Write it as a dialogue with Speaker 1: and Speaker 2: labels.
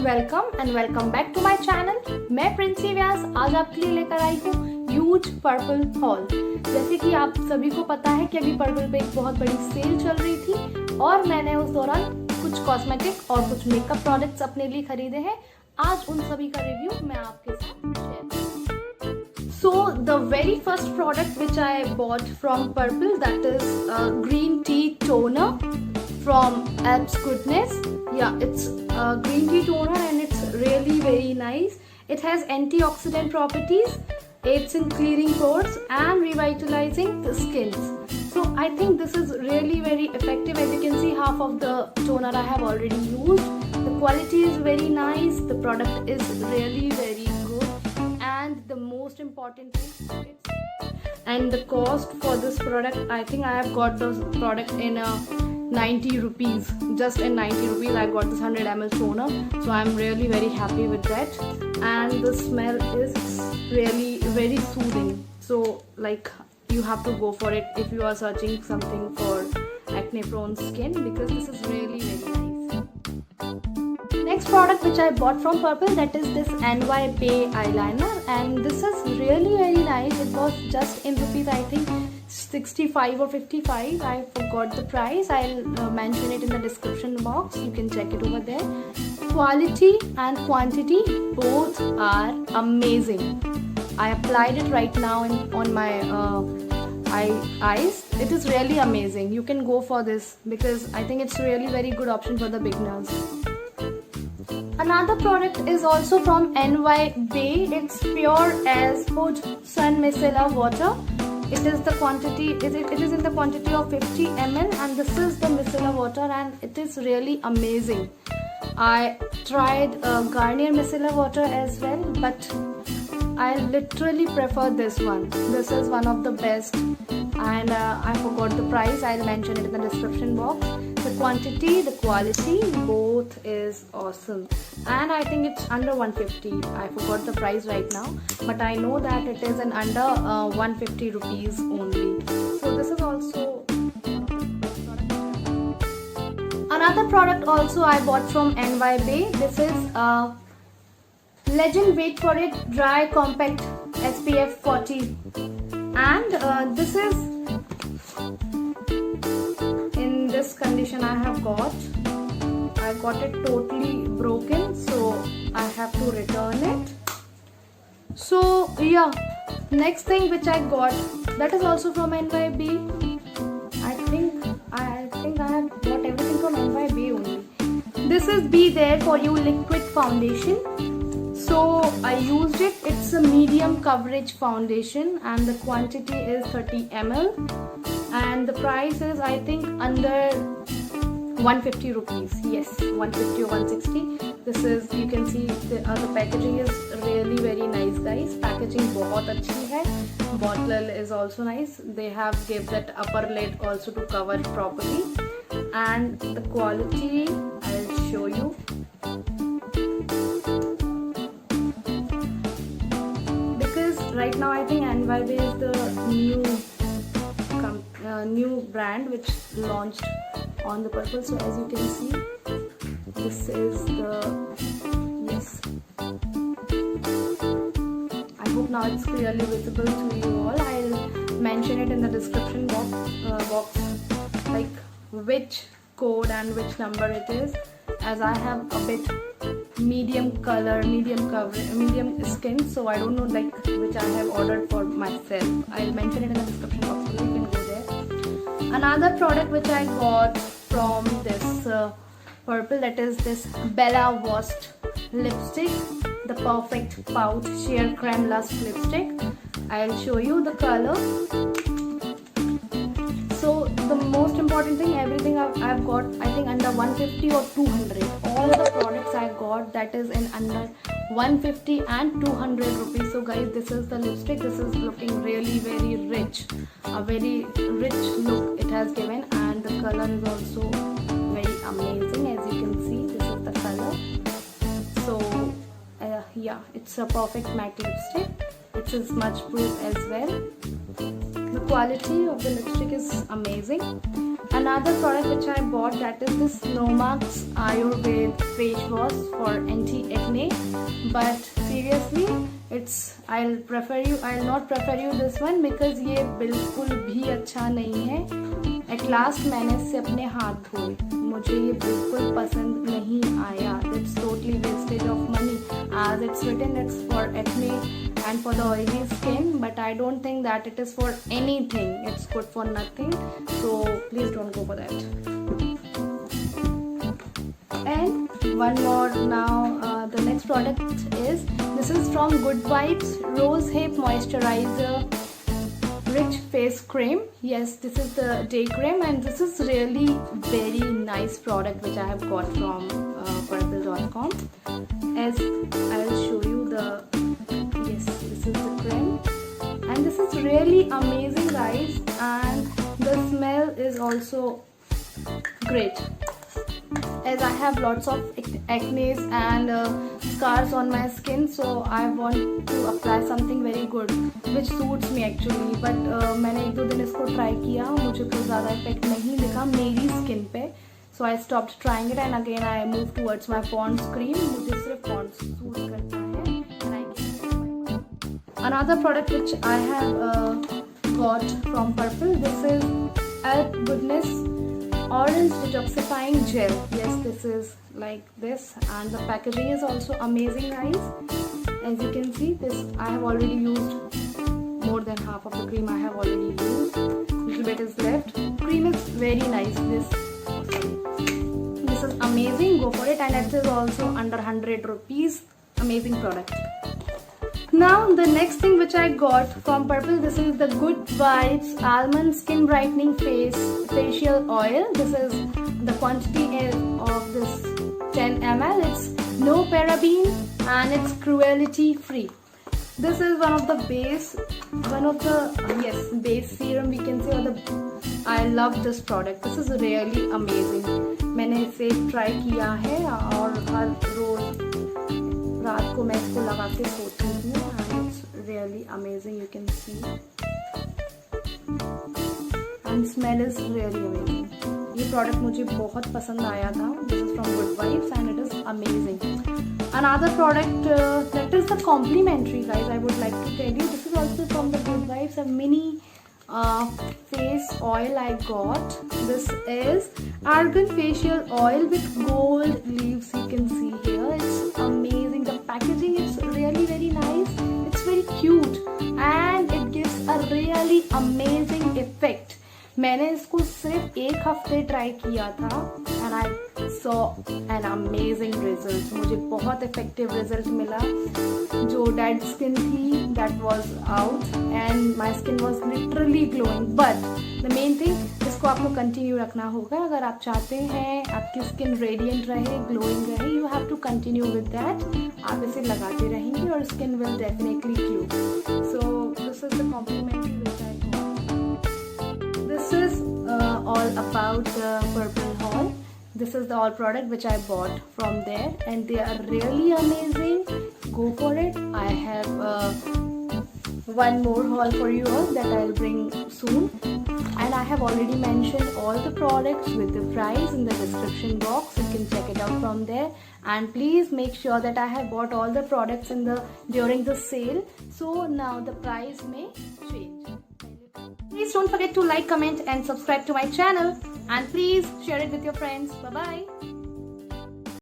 Speaker 1: Welcome and welcome back to my channel. मैं प्रिंसी व्यास आज आपके लिए लेकर आई हूँ ह्यूज पर्पल हॉल। जैसे कि आप सभी को पता है कि अभी पर्पल पे एक बहुत बड़ी सेल चल रही थी और मैंने उस दौरान कुछ कॉस्मेटिक और कुछ मेकअप प्रोडक्ट्स अपने लिए खरीदे हैं। आज उन सभी का रिव्यू मैं आपके साथ शेयर करूँगी। So the very first product which I bought from Purple, that is green tea toner from Alps Goodness. Yeah, it's a green tea toner and it's really very nice. It has antioxidant properties, aids in clearing pores and revitalizing the skins. So I think this is really very effective. As you can see, half of the toner I have already used. The quality is very nice. The product is really very good. And the most important thing, and the cost for this product, I think I have got this product in 90 rupees. Just in 90 rupees I got this 100 ml toner, so I'm really very happy with that. And the smell is really very soothing, so like you have to go for it if you are searching something for acne prone skin, because this is really very nice. Next product which I bought from Purple, that is this NY Bay eyeliner, and this is really very nice. It was just in rupees, I think 65 or 55. I forgot the price. I'll mention it in the description box. You can check it over there. Quality and quantity both are amazing. I applied it right now on my eyes. It is really amazing. You can go for this because I think it's really very good option for the beginners. Another product is also from NY Bay. It's pure as Hood Sun Micellar Water. It is the quantity. It is in the quantity of 50 ml, and this is the micellar water, and it is really amazing. I tried Garnier micellar water as well, but I literally prefer this one. This is one of the best, and I forgot the price. I'll mention it in the description box. The quantity, the quality, both is awesome, and I think it's under 150. I forgot the price right now, but I know that it is in under 150 rupees only. So this is also another product also I bought from NY Bay. This is Legend Wait for It Dry Compact SPF 40, and this is in this condition. I got it totally broken, so I have to return it. So yeah, next thing which I got, that is also from NY Bay. I think I have got everything from NY Bay only. This is Be There For You liquid foundation. So I used it. It's a medium coverage foundation, and the quantity is 30 ml, and the price is, I think, under 150 rupees. Yes, 150 or 160. This is, you can see the packaging is really very nice, guys. Packaging बहुत अच्छी है. Bottle is also nice. They have gave that upper lid also to cover it properly, and the quality I'll show you. Because right now I think NY Bay is the new brand which launched on the Purple. So as you can see, this is the, yes, I hope now it's clearly visible to you all. I'll mention it in the description box like which code and which number it is, as I have a bit medium color, medium coverage, medium skin, so I don't know like which I have ordered for myself. I'll mention it in the description box so you can go there. Another product which I got from this Purple, that is this Bella Wurst lipstick, the Perfect Pout Sheer Creme Lust lipstick. I'll show you the color. So the most important thing, everything I've got, I think under 150 or 200. All the products I got, that is in under 150 and 200 rupees. So guys, this is the lipstick. This is looking really very rich. A very rich look it has given, and the color is also very amazing. As you can see, this is the color. So yeah, it's a perfect matte lipstick. It is smudge proof as well. The quality of the lipstick is amazing. Another product which I bought, that is this Nomarks Ayurved face wash for anti-acne. But seriously, I'll not prefer you this one because ये बिल्कुल भी अच्छा नहीं है. At last मैंने इससे अपने हाथ धोए, मुझे ये बिल्कुल पसंद नहीं आया. It's totally wastage of money, as it's written it's for acne and for the oily skin, but I don't think that it is for anything. It's good for nothing, so please don't go for that. And one more now, the next product is, this is from Good Vibes Rose Hip Moisturizer Rich Face Cream. Yes, this is the day cream, and this is really very nice product which I have got from purple.com. As I'll show you the, yes, this is the cream, and this is really amazing guys, and the smell is also great. As I have lots of acne and scars on my skin, so I want to apply something very good which suits me actually. But मैंने 1-2 दिन इसको try किया, मुझे कोई ज़्यादा effect नहीं दिखा मेरी स्किन पे, so I stopped trying it and again I moved towards my Pond's cream. मुझे सिर्फ Pond's सूट करता है. And I get another product which I have got from Purple. This is Alp Goodness Orange Detoxifying Gel. Yes, this is like this, and the packaging is also amazing guys. As you can see, this I have already used more than half of the cream. I have already used, little bit is left. Cream is very nice. This is amazing, go for it, and it is also under 100 rupees. Amazing product. Now the next thing which I got from Purple, this is the Good Vibes Almond Skin Brightening Facial Oil. This is the quantity of this 10 ml. It's no paraben and it's cruelty free. This is one of the base serum we can say, or I love this product. This is really amazing. मैंने इसे try किया है और हर रोज रात को मैं इसको लगा के सोती हूँ, and it's really amazing. You can see, and smell is really amazing. ये प्रोडक्ट मुझे बहुत पसंद आया था. This is from Good Vibes and it is amazing. Another product that is the complimentary guys, I would like to tell you. This is also from the Good Vibes, a mini face oil I got. This is Argan Facial Oil with gold leaves. You can see here, it's amazing. The packaging is really very nice. It's very cute and it gives a really amazing effect. मैंने इसको सिर्फ 1 हफ्ते try किया था and I saw an amazing result. मुझे बहुत effective result मिला. जो dead skin थी that was out and my skin was literally glowing. But the main thing, इसको आपको continue रखना होगा. अगर आप चाहते हैं आपकी skin radiant रहे, glowing रहे, you have to continue with that. आप इसे लगाते रहेंगे और skin will definitely glow. So this is the complimentary which I got. This is all about the Purple haul. This is the all product which I bought from there and they are really amazing. Go for it. I have one more haul for you all that I'll bring soon, and I have already mentioned all the products with the price in the description box. You can check it out from there, and please make sure that I have bought all the products during the sale, so now the price may change. Please don't forget to like, comment and subscribe to my channel, and please share it with your friends. Bye bye.